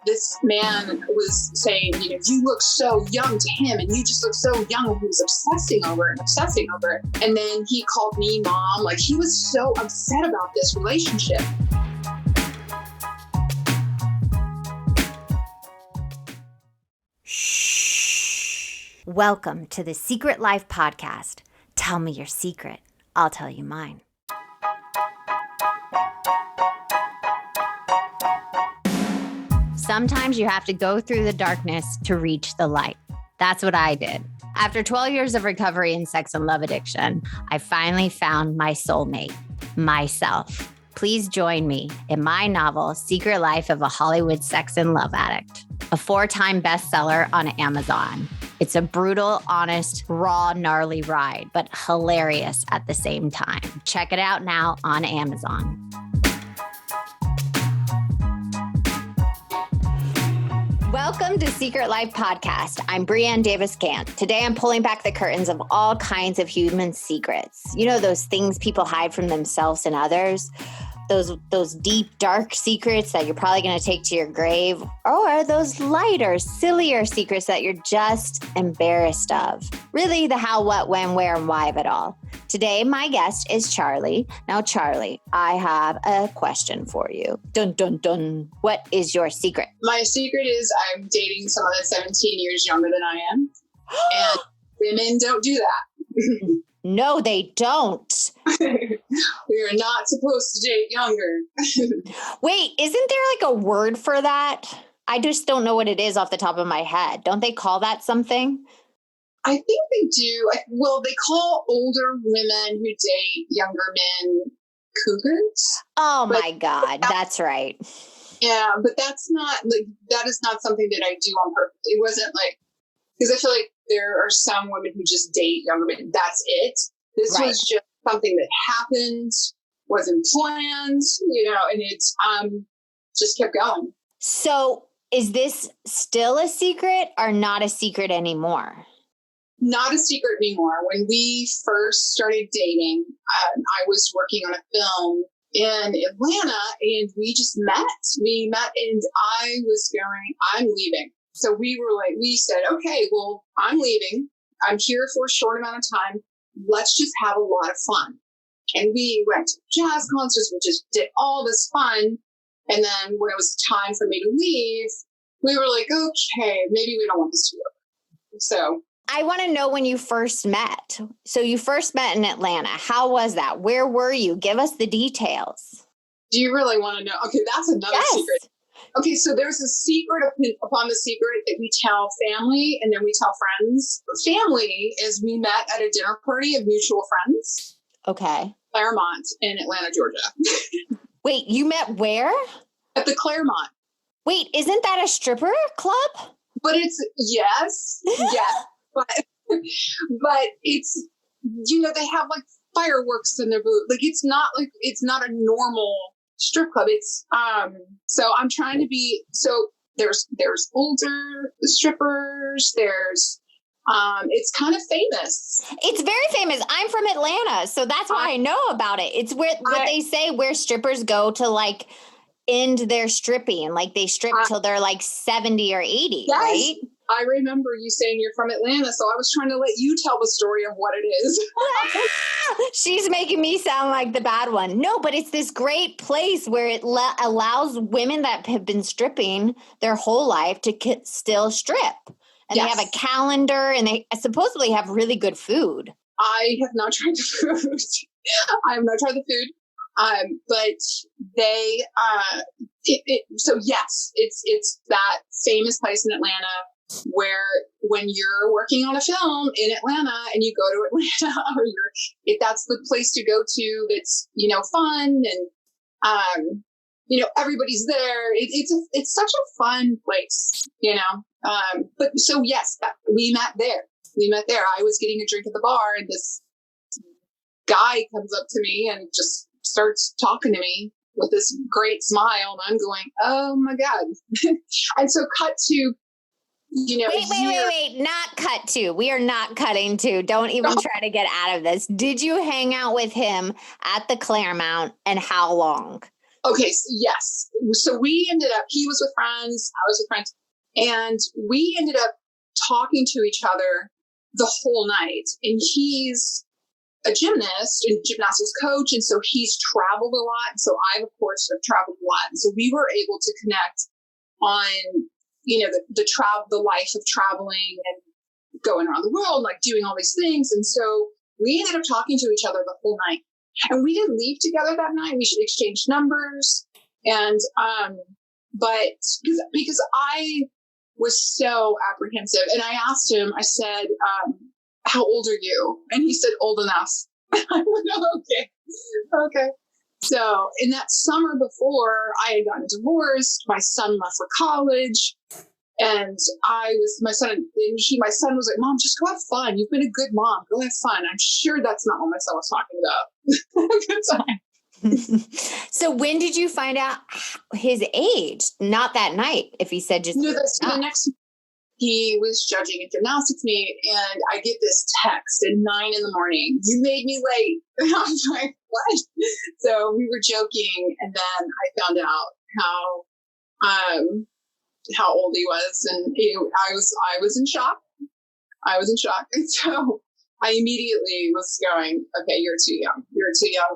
this man was saying, you look so young to him and you just look so young. And he was obsessing over it. And then he called me mom. Like, he was so upset about this relationship. Shh. Welcome to the Secret Life Podcast. Tell me your secret. I'll tell you mine. Sometimes you have to go through the darkness to reach the light. That's what I did. After 12 years of recovery in sex and love addiction, I finally found my soulmate, myself. Please join me in my novel, Secret Life of a Hollywood Sex and Love Addict, a 4-time bestseller on Amazon. It's a brutal, honest, raw, gnarly ride, but hilarious at the same time. Check it out now on Amazon. Welcome to Secret Life Podcast. I'm Brianne Davis-Gant. Today I'm pulling back the curtains of all kinds of human secrets. You know, those things people hide from themselves and others? Those deep, dark secrets that you're probably going to take to your grave, or those lighter, sillier secrets that you're just embarrassed of. Really, the how, what, when, where, and why of it all. Today, my guest is Charlie. Now, Charlie, I have a question for you. Dun, dun, dun. What is your secret? My secret is I'm dating someone that's 17 years younger than I am. And women don't do that. No, they don't. We are not supposed to date younger. Wait, isn't there like a word for that? I just don't know what it is off the top of my head. Don't they call that something? I think they do. Well, they call older women who date younger men cougars. Oh my God, that's right. Yeah, but that's not that is not something that I do on purpose. It wasn't because I feel like there are some women who just date younger men. That's it. This was just something that happened, wasn't planned, and it's just kept going. So is this still a secret or not a secret anymore? Not a secret anymore. When we first started dating, I was working on a film in Atlanta and we just met. We met and I'm leaving. So we said, okay, well, I'm leaving. I'm here for a short amount of time. Let's just have a lot of fun. And we went to jazz concerts. We just did all this fun. And then when it was time for me to leave, we were like, okay, maybe we don't want this to work. So I want to know when you first met. So you first met in Atlanta. How was that? Where were you? Give us the details. Do you really want to know? Okay, that's another secret. Okay, so there's a secret upon the secret that we tell family and then we tell friends. Family is we met at a dinner party of mutual friends. Okay. Claremont in Atlanta, Georgia. Wait, you met where? At the Claremont. Wait, isn't that a stripper club? But yes, but it's, they have like fireworks in their booth. It's not a normal strip club. It's so I'm trying to be there's older strippers, there's it's kind of famous. It's very famous. I'm from Atlanta, so that's why I know about it. It's where they say where strippers go to end their stripping. They strip till they're 70 or 80, yes. Right? I remember you saying you're from Atlanta, so I was trying to let you tell the story of what it is. She's making me sound like the bad one. No, but it's this great place where it allows women that have been stripping their whole life to still strip. And They have a calendar, and they supposedly have really good food. I have not tried the food. I have not tried the food. But they, so yes, it's that famous place in Atlanta where when you're working on a film in Atlanta and you go to Atlanta, or that's the place to go to. That's, fun and, everybody's there. It's such a fun place, but so yes, we met there. I was getting a drink at the bar and this guy comes up to me and just starts talking to me with this great smile. And I'm going, oh my God. And so cut to, Wait. Not cut to. We are not cutting to. Don't even try to get out of this. Did you hang out with him at the Claremont and how long? Okay. So yes. So we ended up, he was with friends, I was with friends, and we ended up talking to each other the whole night. And he's a gymnast and gymnastics coach. And so he's traveled a lot. And so I, of course, have traveled a lot. And so we were able to connect on, the life of traveling and going around the world, like doing all these things. And so we ended up talking to each other the whole night. And we didn't leave together that night. We should exchange numbers. And, but because I was so apprehensive, and I asked him, I said, how old are you? And he said, old enough. I went, okay. So in that summer before, I had gotten divorced. My son left for college. And my son was like, Mom, just go have fun. You've been a good mom. Go have fun. I'm sure that's not what my son was talking about. Good time. So when did you find out his age? Not that night, if he said just... No, the next, he was judging a gymnastics meet, and I get this text at 9 a.m. You made me late. And I was like, what? So we were joking, and then I found out how old he was, and I was in shock. And so I immediately was going, okay, you're too young.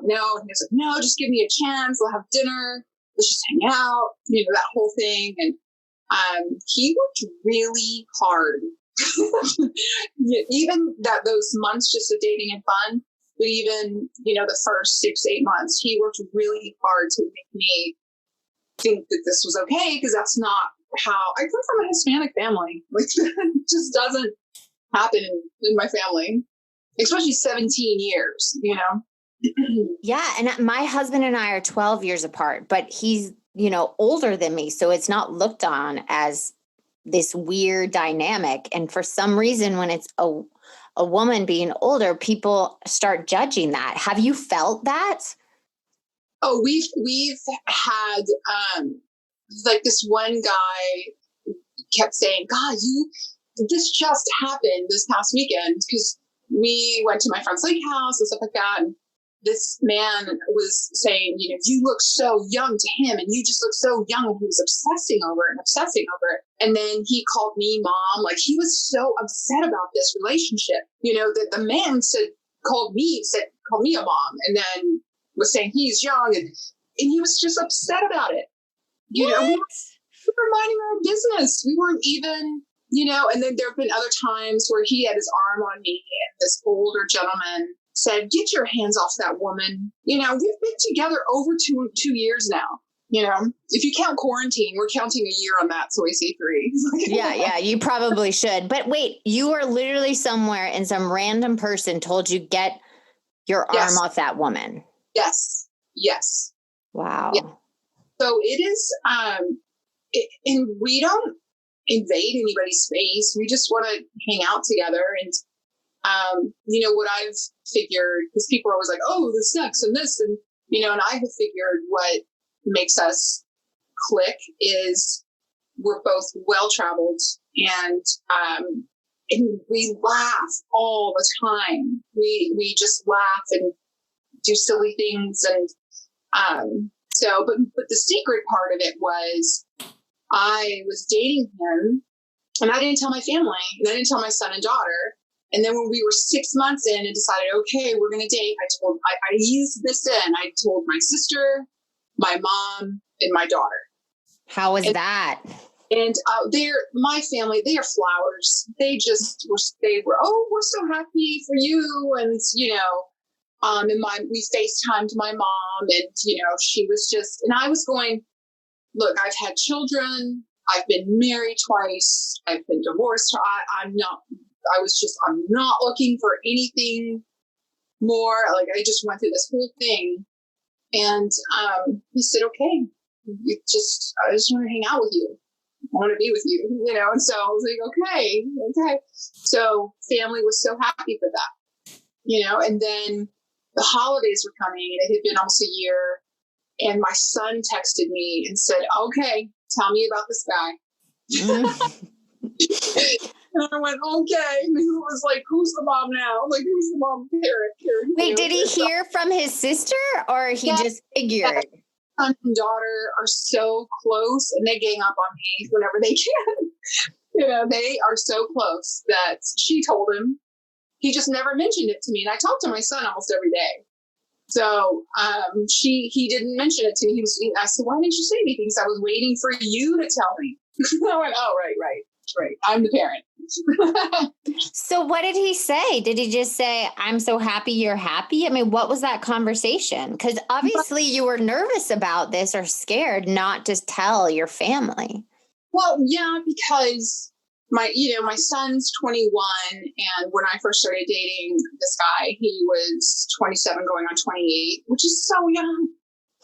No. And he was like, no, just give me a chance. We'll have dinner. Let's just hang out, that whole thing. And he worked really hard. Even those months just of dating and fun, but even, the first 6-8 months, he worked really hard to make me think that this was okay, because that's not how I come from. A Hispanic family. Like, it just doesn't happen in my family, especially 17 years, Yeah. And my husband and I are 12 years apart, but he's, older than me. So it's not looked on as this weird dynamic. And for some reason, when it's a woman being older, people start judging that. Have you felt that? Oh, we've had, like, this one guy kept saying, God, this just happened this past weekend, because we went to my friend's lake house and stuff like that. And this man was saying, you look so young to him, and you just look so young. And he was obsessing over it. And then he called me mom. Like, he was so upset about this relationship, that the man called me a mom, and then was saying he's young. And he was just upset about it. We were minding our own business. We weren't even, and then there have been other times where he had his arm on me, and this older gentleman said, get your hands off that woman. We've been together over two years now. If you count quarantine, we're counting a year on that. So I say 3. Yeah, you probably should. But wait, you were literally somewhere and some random person told you, get your arm off that woman. Yes. Wow. Yeah. So it is, and we don't invade anybody's space. We just want to hang out together. And, what I've figured, because people are always like, oh, the sex and this, and, and I have figured what makes us click is we're both well-traveled, and we laugh all the time. We just laugh and do silly things. And, but the secret part of it was I was dating him, and I didn't tell my family, and I didn't tell my son and daughter. And then when we were 6 months in and decided, okay, we're going to date, I eased this in. I told my sister, my mom, and my daughter. How was that? And my family, they are flowers. They were, oh, we're so happy for you. And, we FaceTimed my mom, and, she was just, and I was going, look, I've had children. I've been married twice. I've been divorced. I'm not looking for anything more. Like, I just went through this whole thing. And he said, okay, I just want to hang out with you. I want to be with you, And so I was like, okay. So family was so happy for that, and then the holidays were coming, and it had been almost a year. And my son texted me and said, okay, tell me about this guy. And I went, okay. And he was like, who's the mom now? Like, who's the mom parent? Wait, did he hear from his sister, or he just figured? son and daughter are so close, and they gang up on me whenever they can. They are so close that she told him. He just never mentioned it to me. And I talk to my son almost every day. So he didn't mention it to me. I said, why didn't you say anything? Because I was waiting for you to tell me. I went, oh, right. I'm the parent. So what did he say? Did he just say, I'm so happy you're happy? I mean, what was that conversation? Because obviously you were nervous about this or scared not to tell your family. Well, yeah, because my son's 21, and when I first started dating this guy, he was 27 going on 28, which is so young.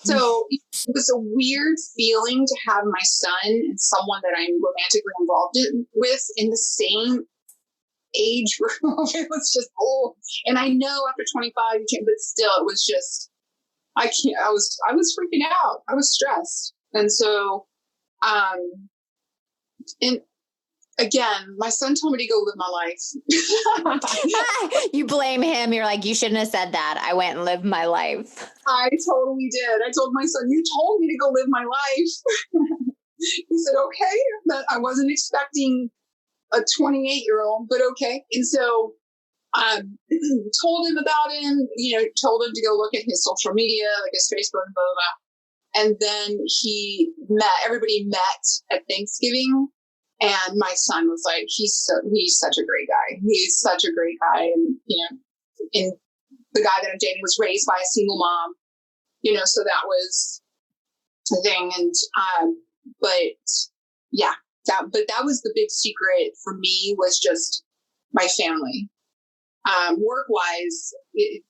So it was a weird feeling to have my son and someone that I'm romantically involved with in the same age group. It was just old. And I know after 25, you can't, but still, it was just, I was freaking out. I was stressed. And so, and again, my son told me to go live my life. You blame him. You're like, you shouldn't have said that. I went and lived my life. I totally did. I told my son, you told me to go live my life. He said, okay. But I wasn't expecting a 28-year-old, but okay. And so told him about him, told him to go look at his social media, like his Facebook and blah, blah, blah. And then everybody met at Thanksgiving. And my son was like, he's such a great guy. He's such a great guy. And, and the guy that I'm dating was raised by a single mom, so that was the thing. And, but yeah, that was the big secret for me, was just my family. Work-wise, they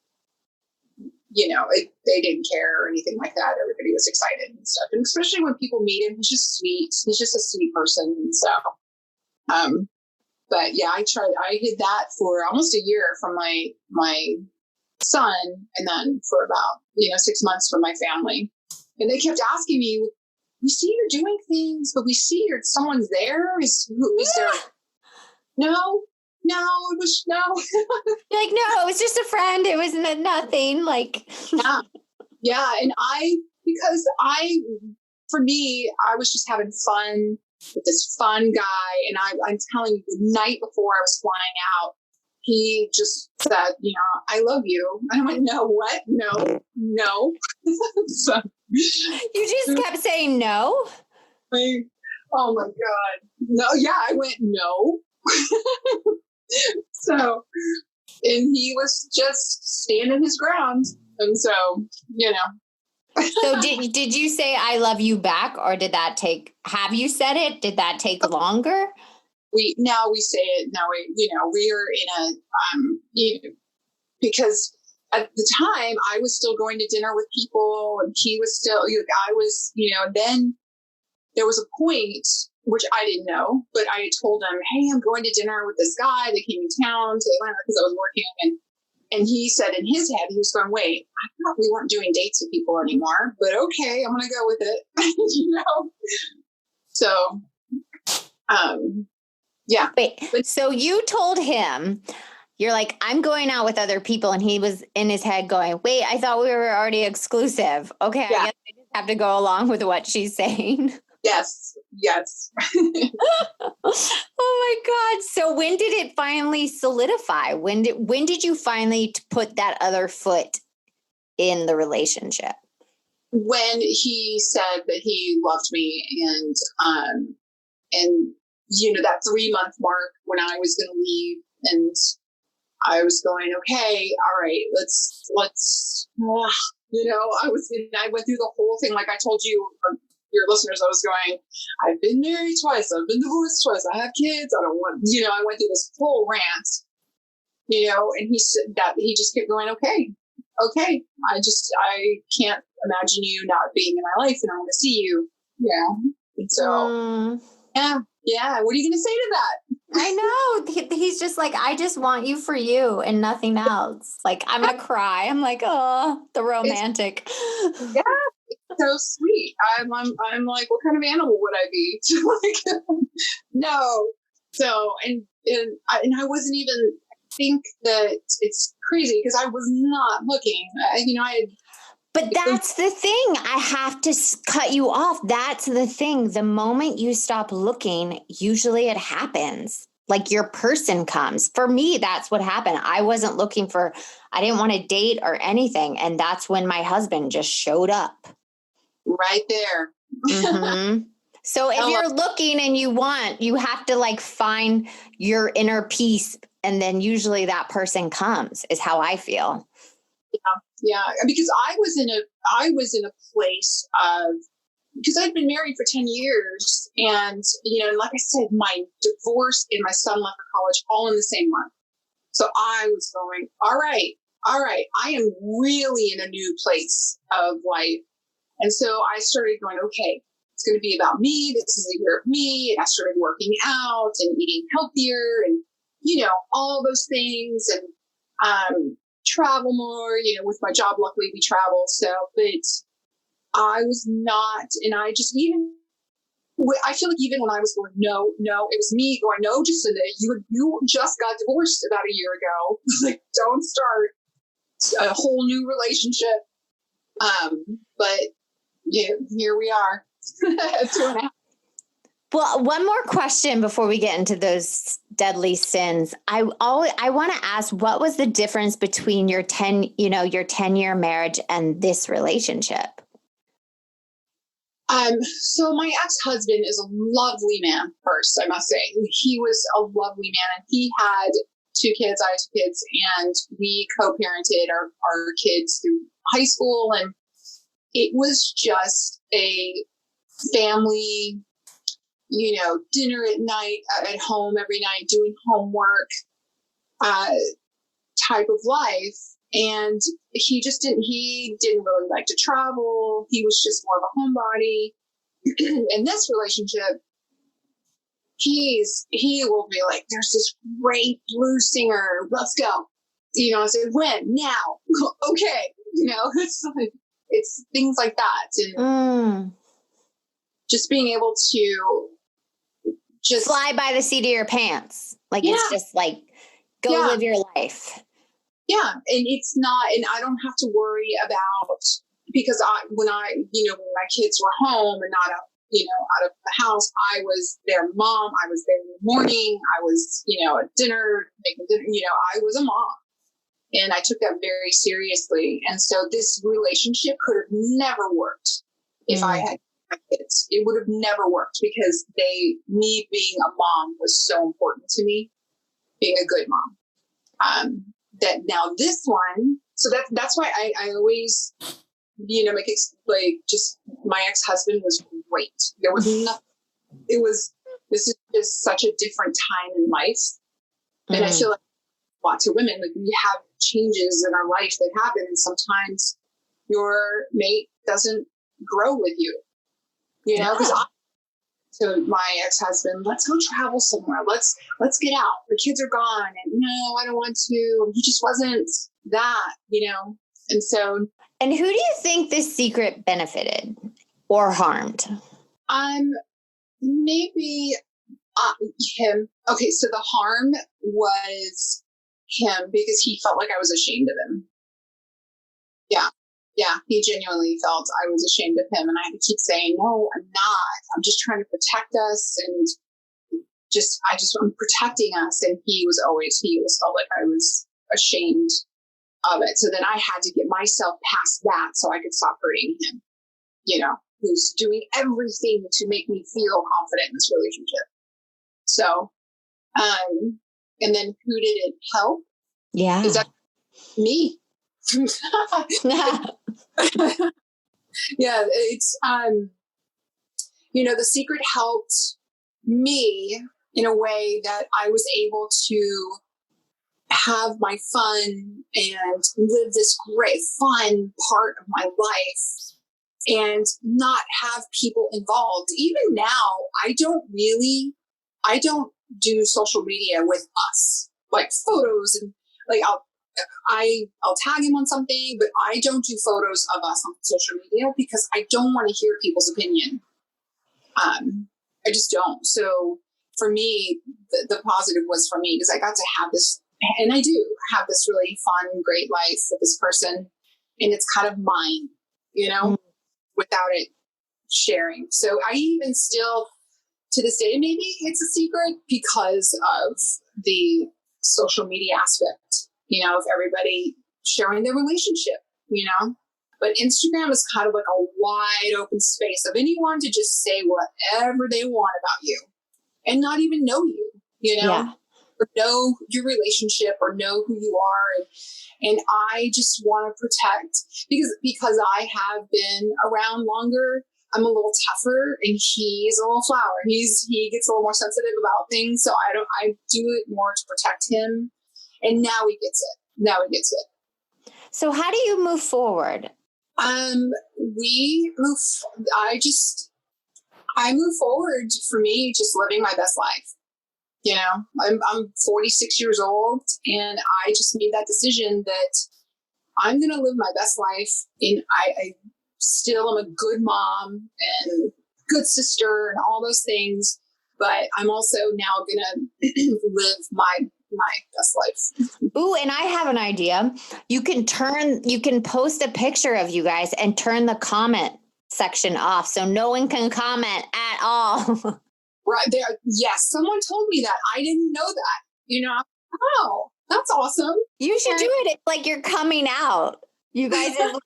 didn't care or anything like that. Everybody was excited and stuff. And especially when people meet him, he's just sweet. He's just a sweet person. And so, but yeah, I hid that for almost a year from my son, and then for about, 6 months from my family. And they kept asking me, we see you're doing things, but we see someone's there. Is there? No, it was no. You're like, no, it was just a friend. It was nothing. Like, yeah. And for me, I was just having fun with this fun guy. And I'm telling you, the night before I was flying out, he just said, I love you. And I went, no, what? No. So, you just kept saying no? Oh my God. No. Yeah. I went, no. So, and he was just standing his ground. And so, So did you say I love you back, or have you said it? Did that take longer? We say it now. We are in a, because at the time I was still going to dinner with people, and he was still, I was, then there was a point, which I didn't know, but I had told him, hey, I'm going to dinner with this guy. They came in town to Atlanta because I was working. And he said in his head, he was going, wait, I thought we weren't doing dates with people anymore, but okay, I'm going to go with it. So, yeah. Wait, so you told him, you're like, I'm going out with other people. And he was in his head going, wait, I thought we were already exclusive. Okay. Yeah. I guess I just have to go along with what she's saying. Yes. Oh my God. So when did it finally solidify? When did you finally put that other foot in the relationship? When he said that he loved me, and that 3-month mark when I was going to leave, and I was going, okay, all right, let's I went through the whole thing. Like I told you, your listeners, I was going, I've been married twice. I've been divorced twice. I have kids. I don't want, I went through this whole rant, and he said that he just kept going, okay. I can't imagine you not being in my life, and I want to see you. Yeah. And so, yeah. What are you going to say to that? I know. He's just like, I just want you for you and nothing else. Like, I'm going to cry. I'm like, oh, the romantic. Yeah. So sweet. I'm like, what kind of animal would I be? Like, no. So, and I wasn't even, I think that it's crazy because I was not looking, I had But that's the thing. I have to cut you off. That's the thing. The moment you stop looking, usually it happens. Like your person comes. For me, that's what happened. I wasn't looking I didn't want to date or anything. And that's when my husband just showed up. Right there. Mm-hmm. So if you're looking and you have to like find your inner peace. And then usually that person comes, is how I feel. Yeah. Because I was in a place of, because I'd been married for 10 years and, like I said, my divorce and my son left for college all in the same month. So I was going, all right, I am really in a new place of life. And so I started going, okay, it's going to be about me. This is a year of me. And I started working out and eating healthier and, all those things and travel more, with my job. Luckily we travel. So, but I was not, and I just I feel like even when I was going, no, it was me going, no, Jacinda, you just got divorced about a year ago. Like, don't start a whole new relationship. But yeah, here we are. 2.5. Well, one more question before we get into those deadly sins. I want to ask, what was the difference between your 10-year marriage and this relationship? So my ex-husband is a lovely man first, I must say. He was a lovely man and he had 2 kids, I had 2 kids, and we co-parented our kids through high school. And it was just a family, dinner at night, at home every night, doing homework, type of life. And he didn't really like to travel. He was just more of a homebody. In this relationship, he will be like, there's this great blues singer. Let's go. I said, when? Now. Okay. It's things like that. And just being able to just fly by the seat of your pants. Like, it's just like, go live your life. Yeah. And it's not, and I don't have to worry about, because when my kids were home and not out of the house, I was their mom. I was there in the morning. I was, at dinner, making dinner, I was a mom. And I took that very seriously. And so this relationship could have never worked if I had my kids. It would have never worked because me being a mom was so important to me, being a good mom. That now this one, so that's why I always, just my ex-husband was great. There was nothing. This is just such a different time in life. And I feel like a lot to women, like we have changes in our life that happen. And sometimes your mate doesn't grow with you, because to my ex-husband, let's go travel somewhere. Let's get out. The kids are gone. And no, I don't want to. And he just wasn't that, And so. And who do you think this secret benefited or harmed? Maybe him. Okay. So the harm was him because he felt like I was ashamed of him. Yeah. Yeah, he genuinely felt I was ashamed of him. And I had to keep saying, no, I'm not. I'm just trying to protect us. And I'm protecting us. And he always felt like I was ashamed of it. So then I had to get myself past that so I could stop hurting him, who's doing everything to make me feel confident in this relationship. So, and then who did it help? Yeah. Is that me? Yeah, it's the secret helped me in a way that I was able to have my fun and live this great fun part of my life and not have people involved. Even now, I don't do social media with us, like photos and like I'll tag him on something, but I don't do photos of us on social media because I don't want to hear people's opinion. I just don't. So for me, the positive was for me because I got to have this, and I do have this really fun, great life with this person, and it's kind of mine. without it sharing. So I even still, to this day, maybe it's a secret because of the social media aspect, of everybody sharing their relationship, But Instagram is kind of like a wide open space of anyone to just say whatever they want about you and not even know you, Yeah. or know your relationship or know who you are. And I just want to protect because I have been around longer. I'm a little tougher and he's a little flower. He gets a little more sensitive about things. So I do it more to protect him. And now he gets it. So how do you move forward? I move forward for me, just living my best life. I'm 46 years old and I just made that decision that I'm going to live my best life. And I still am a good mom and good sister and all those things, but I'm also now going to live my best life. Ooh, and I have an idea. You can post a picture of you guys and turn the comment section off so no one can comment at all. Right there. Yes. Someone told me that. I didn't know that. Oh, that's awesome. You should do it. It's like you're coming out. You guys are like,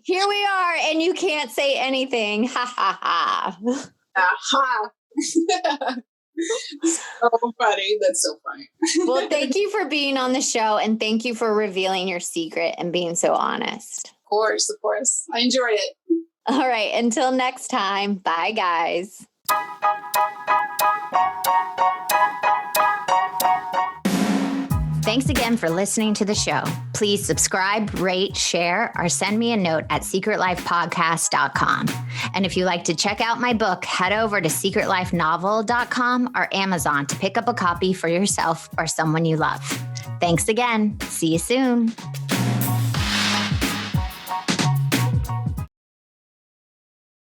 here we are, and you can't say anything. Ha ha ha. Ha. So funny. That's so funny. Well, thank you for being on the show, and thank you for revealing your secret and being so honest. Of course. I enjoyed it. All right. Until next time. Bye, guys. Thanks again for listening to the show. Please subscribe, rate, share, or send me a note at secretlifepodcast.com. And if you like to check out my book, head over to secretlifenovel.com or Amazon to pick up a copy for yourself or someone you love. Thanks again. See you soon.